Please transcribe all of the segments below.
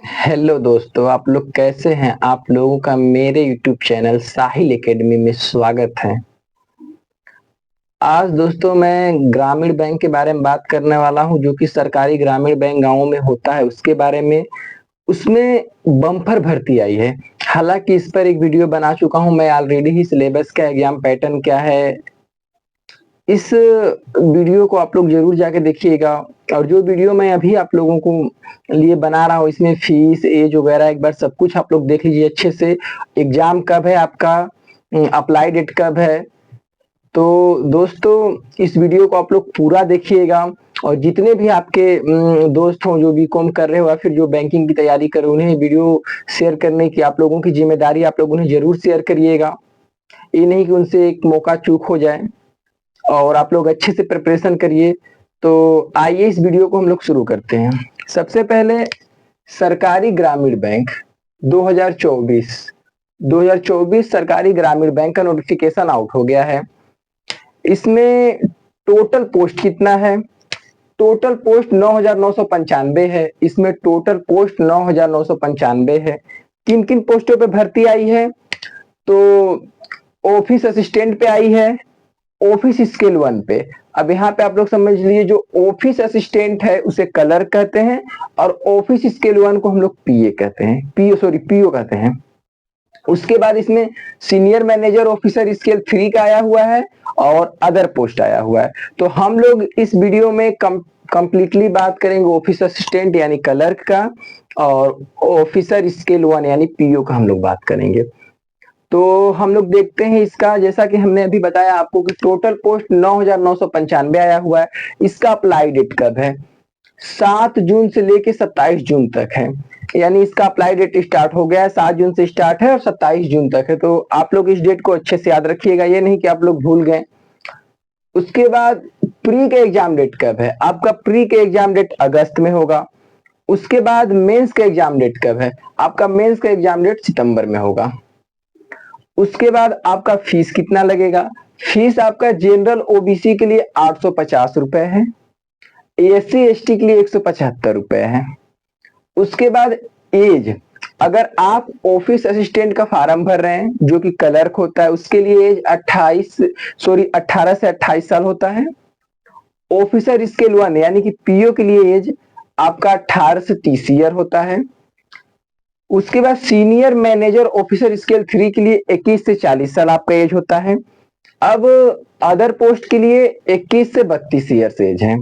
Hello दोस्तों, आप लोग कैसे हैं? आप लोगों का मेरे यूट्यूब चैनल साहिल एकेडमी में स्वागत है। आज दोस्तों मैं ग्रामीण बैंक के बारे में बात करने वाला हूं, जो कि सरकारी ग्रामीण बैंक गांवों में होता है उसके बारे में। उसमें बम्पर भर्ती आई है। हालांकि इस पर एक वीडियो बना चुका हूं मैं ऑलरेडी ही। सिलेबस का एग्जाम पैटर्न क्या है, इस वीडियो को आप लोग जरूर जाके देखिएगा। और जो वीडियो मैं अभी आप लोगों को लिए बना रहा हूँ, इसमें फीस एज वगैरह एक बार सब कुछ आप लोग देख लीजिए अच्छे से। एग्जाम कब है आपका, अप्लाई डेट कब है। तो दोस्तों इस वीडियो को आप लोग पूरा देखिएगा। और जितने भी आपके दोस्त हों जो बीकॉम कर रहे हो या फिर जो बैंकिंग की तैयारी कर रहे हो, उन्हें वीडियो शेयर करने की आप लोगों की जिम्मेदारी, आप लोग उन्हें जरूर शेयर करिएगा। ये नहीं कि उनसे एक मौका चूक हो जाए। और आप लोग अच्छे से प्रिपरेशन करिए। तो आइए इस वीडियो को हम लोग शुरू करते हैं। सबसे पहले सरकारी ग्रामीण बैंक 2024 2024 सरकारी ग्रामीण बैंक का नोटिफिकेशन आउट हो गया है। इसमें टोटल पोस्ट कितना है? टोटल पोस्ट 9,995 है। इसमें टोटल पोस्ट 9,995 है। किन किन पोस्टों पे भर्ती आई है? तो ऑफिस असिस्टेंट पे आई है, ऑफिस स्केल 1 पे। अब यहाँ पे आप लोग समझ लीजिए, जो ऑफिस असिस्टेंट है उसे क्लर्क कहते हैं, और ऑफिस स्केल 1 को हम लोग पीए कहते हैं, पीओ कहते हैं। उसके बाद इसमें सीनियर मैनेजर ऑफिसर स्केल 3 का आया हुआ है और अदर पोस्ट आया हुआ है। तो हम लोग इस वीडियो में कंप्लीटली बात करेंगे ऑफिस असिस्टेंट यानी क्लर्क का, और ऑफिसर स्केल 1 यानी पीओ का हम लोग बात करेंगे। तो हम लोग देखते हैं इसका। जैसा कि हमने अभी बताया आपको कि टोटल पोस्ट 9,995 आया हुआ है। इसका अप्लाई डेट कब है? 7 जून से लेके 27 जून तक है। यानी इसका अप्लाई डेट स्टार्ट हो गया है, 7 जून से स्टार्ट है और 27 जून तक है। तो आप लोग इस डेट को अच्छे से याद रखिएगा, ये नहीं कि आप लोग भूल गए। उसके बाद प्री का एग्जाम डेट कब है? आपका प्री का एग्जाम डेट अगस्त में होगा। उसके बाद मेंस का एग्जाम डेट कब है? आपका मेंस का एग्जाम डेट सितंबर में होगा। उसके बाद आपका फीस कितना लगेगा? फीस आपका जनरल ओबीसी के लिए 850 रुपए है, एससी एसटी के लिए 175 रुपए है। उसके बाद एज, अगर आप ऑफिस असिस्टेंट का फॉर्म भर रहे हैं जो कि क्लर्क होता है, उसके लिए एज 18 से 28 साल होता है। ऑफिसर स्केल 1 यानी कि पीओ के लिए एज आपका 18 से 30 ईयर होता है। उसके बाद सीनियर मैनेजर ऑफिसर स्केल 3 के लिए 21 से 40 साल आपका एज होता है। अब अदर पोस्ट के लिए 21 से 32 ईयर्स एज है।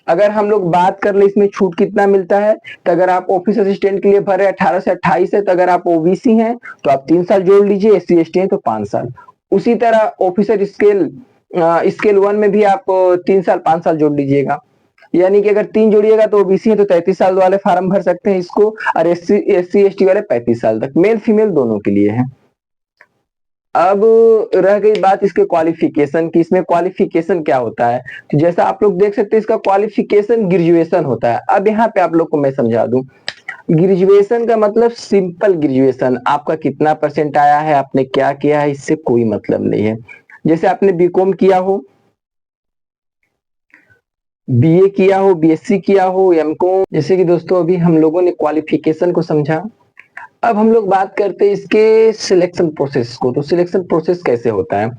अगर हम लोग बात कर ले इसमें छूट कितना मिलता है, तो अगर आप ऑफिस असिस्टेंट के लिए भरे 18 से 28 है, तो अगर आप ओबीसी हैं तो आप 3 साल जोड़ लीजिए, एससी एसटी हैं तो 5 साल। उसी तरह ऑफिसर स्केल 1 में भी आप 3 साल 5 साल जोड़ लीजिएगा। यानी कि अगर 3 जोड़िएगा तो ओबीसी है तो 33 साल वाले फार्म भर सकते हैं इसको, और एससी एसटी वाले 35 साल तक, मेल फीमेल दोनों के लिए है। अब रह गई बात इसके क्वालिफिकेशन की। इसमें क्वालिफिकेशन क्या होता है? तो जैसा आप लोग देख सकते हैं, इसका क्वालिफिकेशन ग्रेजुएशन होता है। अब यहाँ पे आप लोग को मैं समझा दूं, ग्रेजुएशन का मतलब सिंपल ग्रेजुएशन। आपका कितना परसेंट आया है, आपने क्या किया है, इससे कोई मतलब नहीं है। जैसे आपने बीकॉम किया हो, बीए किया हो, बीएससी किया हो, एमकॉम। जैसे कि दोस्तों अभी हम लोगों ने क्वालिफिकेशन को समझा। अब हम लोग बात करते हैं इसके सिलेक्शन प्रोसेस को। तो सिलेक्शन प्रोसेस कैसे होता है?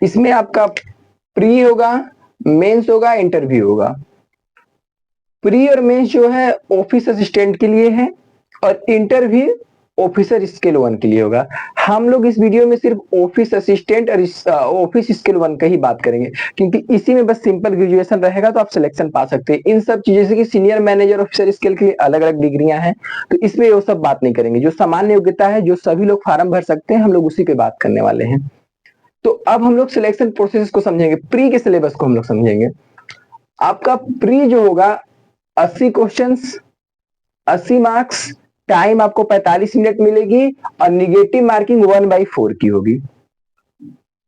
इसमें आपका प्री होगा, मेंस होगा, इंटरव्यू होगा। प्री और मेंस जो है ऑफिस असिस्टेंट के लिए है, और इंटरव्यू ऑफिसर स्केल 1 के लिए होगा। हम लोग इस वीडियो में सिर्फ ऑफिस असिस्टेंट और ऑफिस स्केल 1 का ही बात करेंगे, क्योंकि इसी में बस सिंपल ग्रेजुएशन रहेगा तो आप सिलेक्शन पा सकते हैं। इन सब चीजों से कि सीनियर मैनेजर ऑफिसर स्केल के लिए अलग अलग डिग्रियां हैं, तो इसमें वो सब बात नहीं करेंगे। जो सामान्य योग्यता है, जो सभी लोग फार्म भर सकते हैं, हम लोग उसी पे बात करने वाले हैं। तो अब हम लोग सिलेक्शन प्रोसेस को समझेंगे, प्री के सिलेबस को हम लोग समझेंगे। आपका प्री जो होगा 80 क्वेश्चंस, 80 मार्क्स, टाइम आपको 45 मिनट मिलेगी, और निगेटिव मार्किंग 1/4 की होगी।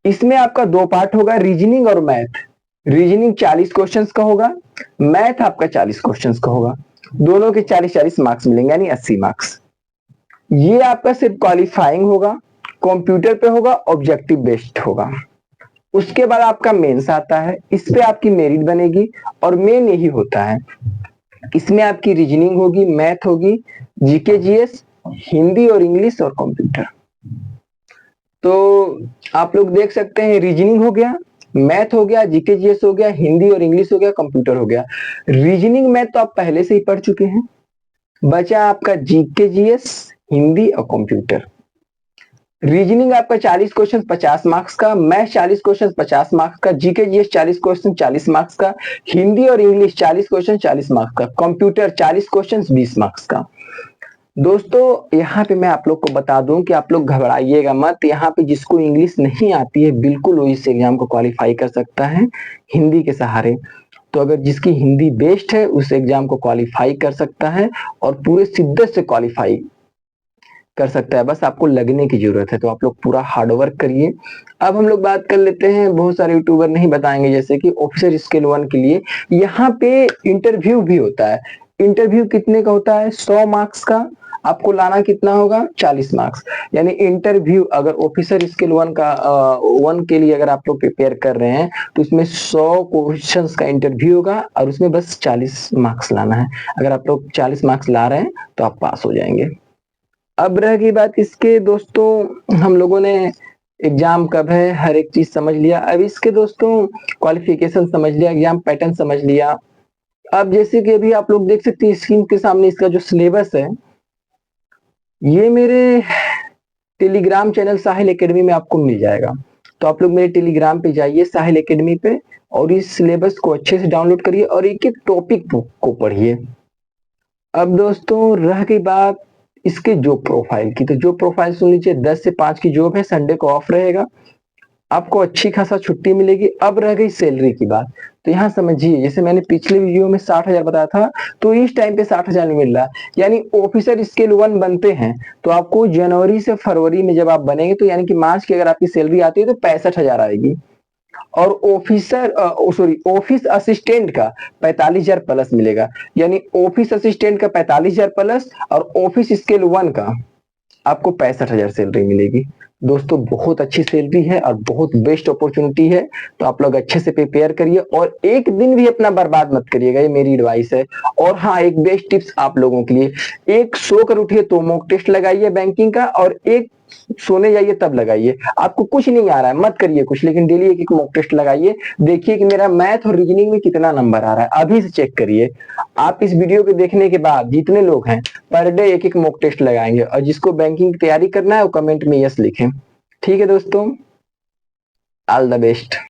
इसमें आपका 2 पार्ट होगा, रीजनिंग और मैथ। रीजनिंग 40 क्वेश्चंस का होगा, मैथ आपका 40 क्वेश्चंस का होगा। दोनों के 40-40 मार्क्स मिलेंगे, यानी 80 मार्क्स। ये आपका सिर्फ क्वालिफाइंग होगा, कंप्यूटर पे होगा, ऑब्जेक्टिव बेस्ड होगा। उसके बाद आपका मेंस आता है, इस पे आपकी मेरिट बनेगी, और मेन यही होता है। इसमें आपकी रीजनिंग होगी, मैथ होगी, जीके जीएस, हिंदी और इंग्लिश और कंप्यूटर। तो आप लोग देख सकते हैं रीजनिंग हो गया, मैथ हो गया, जीके जीएस हो गया, हिंदी और इंग्लिश हो गया, कंप्यूटर हो गया। रीजनिंग मैथ तो आप पहले से ही पढ़ चुके हैं, बचा आपका जीके जीएस, हिंदी और कंप्यूटर। रीजनिंग आपका 40 क्वेश्चन 50 मार्क्स का, मैथ 40 क्वेश्चन 50 मार्क्स का, जीके जीएस 40 क्वेश्चन 40 मार्क्स का, हिंदी और इंग्लिश 40 क्वेश्चन 40 मार्क्स का, कंप्यूटर 40 क्वेश्चन 20 मार्क्स का। दोस्तों यहाँ पे मैं आप लोग को बता दूं कि आप लोग घबराइएगा मत, यहाँ पे जिसको इंग्लिश नहीं आती है बिल्कुल वो इस एग्जाम को क्वालिफाई कर सकता है हिंदी के सहारे। तो अगर जिसकी हिंदी बेस्ट है उस एग्जाम को क्वालिफाई कर सकता है और पूरे शिद्दत से क्वालिफाई कर सकता है, बस आपको लगने की जरूरत है। तो आप लोग पूरा हार्ड वर्क करिए। अब हम लोग बात कर लेते हैं, बहुत सारे यूट्यूबर नहीं बताएंगे, जैसे कि ऑफिसर स्केल 1 के लिए यहाँ पे इंटरव्यू भी होता है। इंटरव्यू कितने का होता है? 100 मार्क्स का। आपको लाना कितना होगा? 40 मार्क्स। यानी इंटरव्यू अगर ऑफिसर स्केल 1 का 1 के लिए अगर आप लोग प्रिपेयर कर रहे हैं तो उसमें 100 क्वेश्चंस का इंटरव्यू होगा और उसमें बस 40 मार्क्स लाना है। अगर आप लोग 40 मार्क्स ला रहे हैं तो आप पास हो जाएंगे। अब रह गई बात इसके दोस्तों, हम लोगों ने एग्जाम कब है हर एक चीज समझ लिया। अब इसके दोस्तों क्वालिफिकेशन समझ लिया, एग्जाम पैटर्न समझ लिया। अब जैसे कि अभी आप लोग देख सकते हैं स्क्रीन के सामने इसका जो सिलेबस है, ये मेरे टेलीग्राम चैनल साहिल एकेडमी में आपको मिल जाएगा। तो आप लोग मेरे टेलीग्राम पे जाइए साहिल एकेडमी पे और इस सिलेबस को अच्छे से डाउनलोड करिए और एक एक टॉपिक को पढ़िए। अब दोस्तों रह गई बात इसके जॉब प्रोफाइल की, तो जॉब प्रोफाइल सुन लीजिए। 10 से 5 की जॉब है, संडे को ऑफ रहेगा, आपको अच्छी खासा छुट्टी मिलेगी। अब रह गई सैलरी की बात, तो यहाँ समझिए जैसे मैंने पिछले वीडियो में 60,000 बताया था, तो इस टाइम पे 60,000 नहीं मिल रहा। यानी ऑफिसर स्केल 1 बनते हैं तो आपको जनवरी से फरवरी में जब आप बनेंगे तो यानी कि मार्च की अगर आपकी सैलरी आती है तो 65,000 आएगी। और ऑफिस असिस्टेंट का 45,000 प्लस मिलेगा। यानी ऑफिस असिस्टेंट का 45,000 प्लस और ऑफिस स्केल 1 का आपको 65,000 सैलरी मिलेगी। दोस्तों बहुत अच्छी सैलरी है और बहुत बेस्ट अपॉर्चुनिटी है, तो आप लोग अच्छे से प्रिपेयर करिए और एक दिन भी अपना बर्बाद मत करिएगा, ये मेरी एडवाइस है। और हाँ, एक बेस्ट टिप्स आप लोगों के लिए, एक सो कर उठिए तो मॉक टेस्ट लगाइए बैंकिंग का, और एक सोने जाइए तब लगाइए। आपको कुछ नहीं आ रहा है मत करिए कुछ, लेकिन डेली एक एक मॉक टेस्ट लगाइए, देखिए कि मेरा मैथ और रीजनिंग में कितना नंबर आ रहा है, अभी से चेक करिए। आप इस वीडियो को देखने के बाद जितने लोग हैं पर डे एक एक मॉक टेस्ट लगाएंगे, और जिसको बैंकिंग की तैयारी करना है वो कमेंट में यस लिखें। ठीक है दोस्तों, ऑल द बेस्ट।